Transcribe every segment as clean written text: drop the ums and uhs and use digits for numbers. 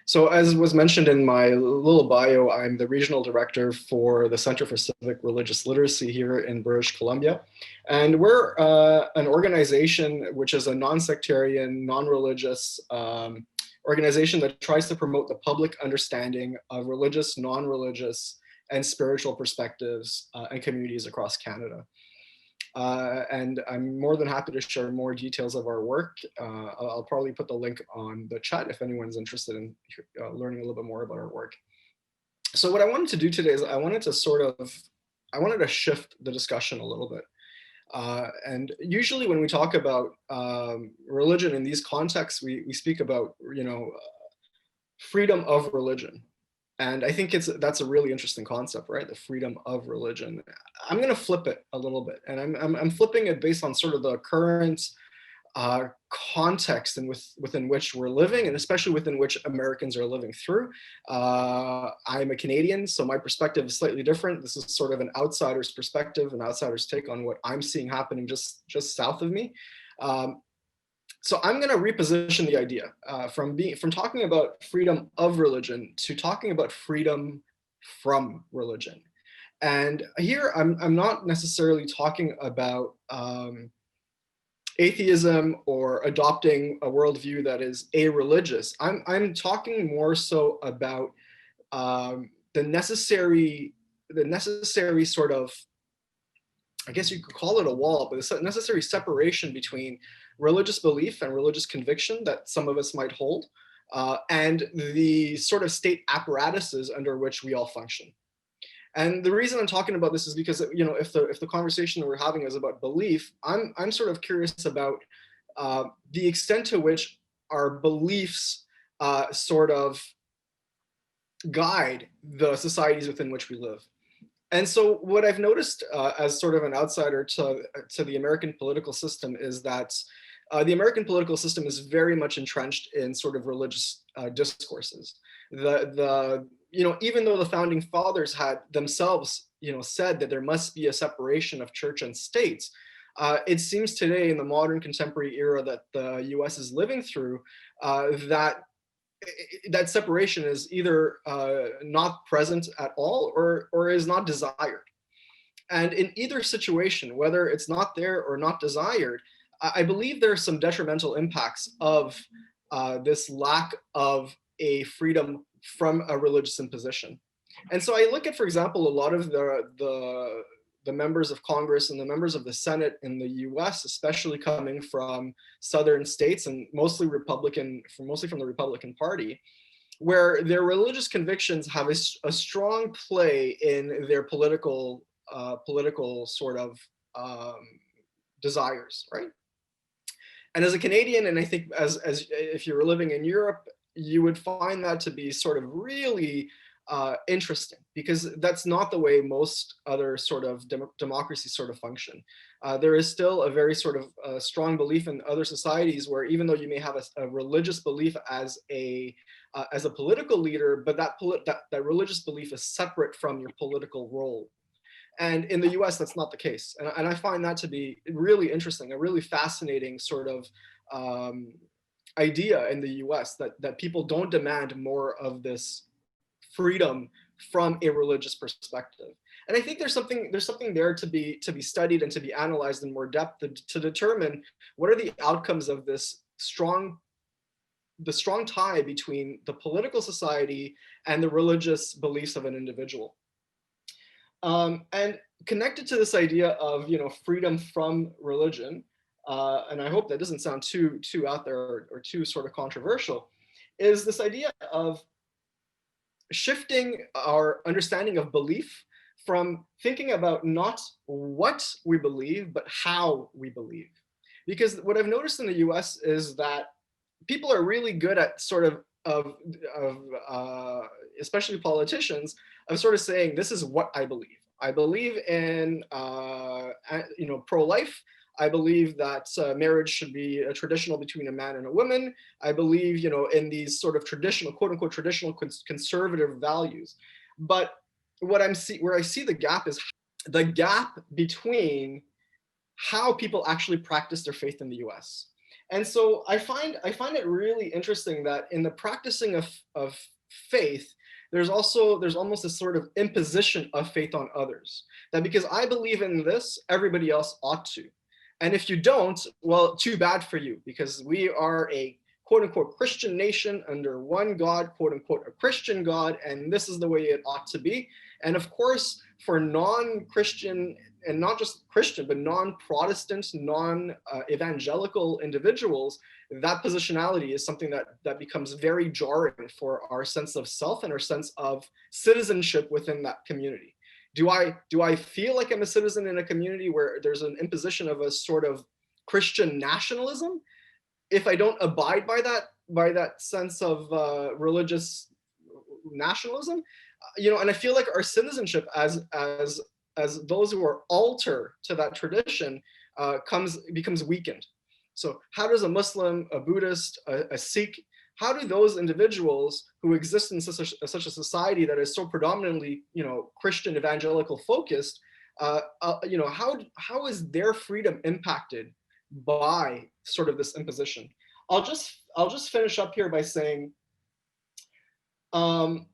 So as was mentioned in my little bio, I'm the regional director for the Center for Civic Religious Literacy here in British Columbia. And we're an organization which is a non-sectarian, non-religious organization that tries to promote the public understanding of religious, non-religious, and spiritual perspectives and communities across Canada. And I'm more than happy to share more details of our work. I'll probably put the link on the chat if anyone's interested in learning a little bit more about our work. So what I wanted to do today is I wanted to shift the discussion a little bit. And usually when we talk about religion in these contexts, we speak about, freedom of religion. And I think that's a really interesting concept, right? The freedom of religion. I'm going to flip it a little bit, and I'm flipping it based on sort of the current context and within which we're living, and especially within which Americans are living through. I'm a Canadian, so my perspective is slightly different. This is sort of an outsider's perspective, an outsider's take on what I'm seeing happening just south of me. So I'm going to reposition the idea from talking about freedom of religion to talking about freedom from religion. And here I'm not necessarily talking about atheism or adopting a worldview that is a-religious. I'm talking more so about the necessary sort of, I guess you could call it a wall, but the necessary separation between religious belief and religious conviction that some of us might hold, and the sort of state apparatuses under which we all function. And the reason I'm talking about this is because, if the conversation that we're having is about belief, I'm sort of curious about the extent to which our beliefs sort of guide the societies within which we live. And so what I've noticed as sort of an outsider to the American political system is that the American political system is very much entrenched in sort of religious discourses. Even though the founding fathers had themselves, said that there must be a separation of church and state, it seems today in the modern contemporary era that the U.S. is living through that separation is either not present at all or is not desired. And in either situation, whether it's not there or not desired, I believe there are some detrimental impacts of this lack of a freedom from a religious imposition. And so I look at, for example, a lot of the members of Congress and the members of the Senate in the US, especially coming from southern states and mostly from the Republican Party, where their religious convictions have a strong play in their political sort of desires, right? And as a Canadian, and I think as if you were living in Europe, you would find that to be sort of really interesting, because that's not the way most other sort of democracies sort of function. There is still a very sort of strong belief in other societies where, even though you may have a religious belief as a political leader, but that religious belief is separate from your political role. And in the US, that's not the case. And I find that to be really interesting, a really fascinating sort of idea in the US, that people don't demand more of this freedom from a religious perspective. And I think there's something there to be studied and to be analyzed in more depth to determine what are the outcomes of this strong tie between the political society and the religious beliefs of an individual. And connected to this idea of freedom from religion, and I hope that doesn't sound too out there or too sort of controversial, is this idea of shifting our understanding of belief from thinking about not what we believe, but how we believe. Because what I've noticed in the US is that people are really good at sort of especially politicians, of sort of saying, this is what I believe. I believe in pro-life. I believe that marriage should be traditional between a man and a woman. I believe, in these sort of traditional, quote unquote, traditional conservative values. But where I see the gap is the gap between how people actually practice their faith in the US And so I find it really interesting that in the practicing of faith, there's almost a sort of imposition of faith on others. That because I believe in this, everybody else ought to. And if you don't, well, too bad for you, because we are a quote unquote Christian nation under one God, quote unquote, a Christian God, and this is the way it ought to be. And of course, for non-Christian, and not just Christian, but non-Protestant, non-evangelical individuals, that positionality is something that becomes very jarring for our sense of self and our sense of citizenship within that community. Do I feel like I'm a citizen in a community where there's an imposition of a sort of Christian nationalism? If I don't abide by that sense of religious nationalism, and I feel like our citizenship as those who are alter to that tradition becomes weakened. So how does a Muslim, a Buddhist, a Sikh, how do those individuals who exist in such a society that is so predominantly, Christian evangelical focused, how is their freedom impacted by sort of this imposition? I'll just finish up here by saying um,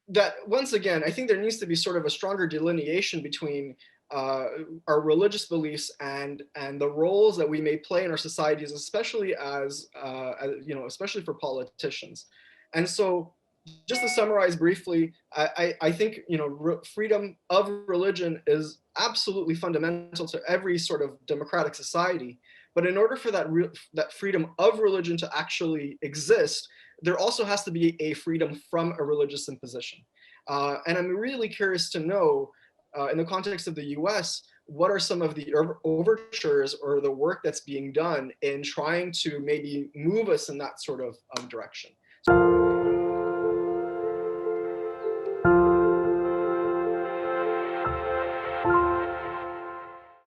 that once again, I think there needs to be sort of a stronger delineation between our religious beliefs and the roles that we may play in our societies, especially especially for politicians. And so, just to summarize briefly, I think freedom of religion is absolutely fundamental to every sort of democratic society. But in order for that freedom of religion to actually exist, there also has to be a freedom from a religious imposition. And I'm really curious to know, in the context of the US, what are some of the overtures or the work that's being done in trying to maybe move us in that sort of direction?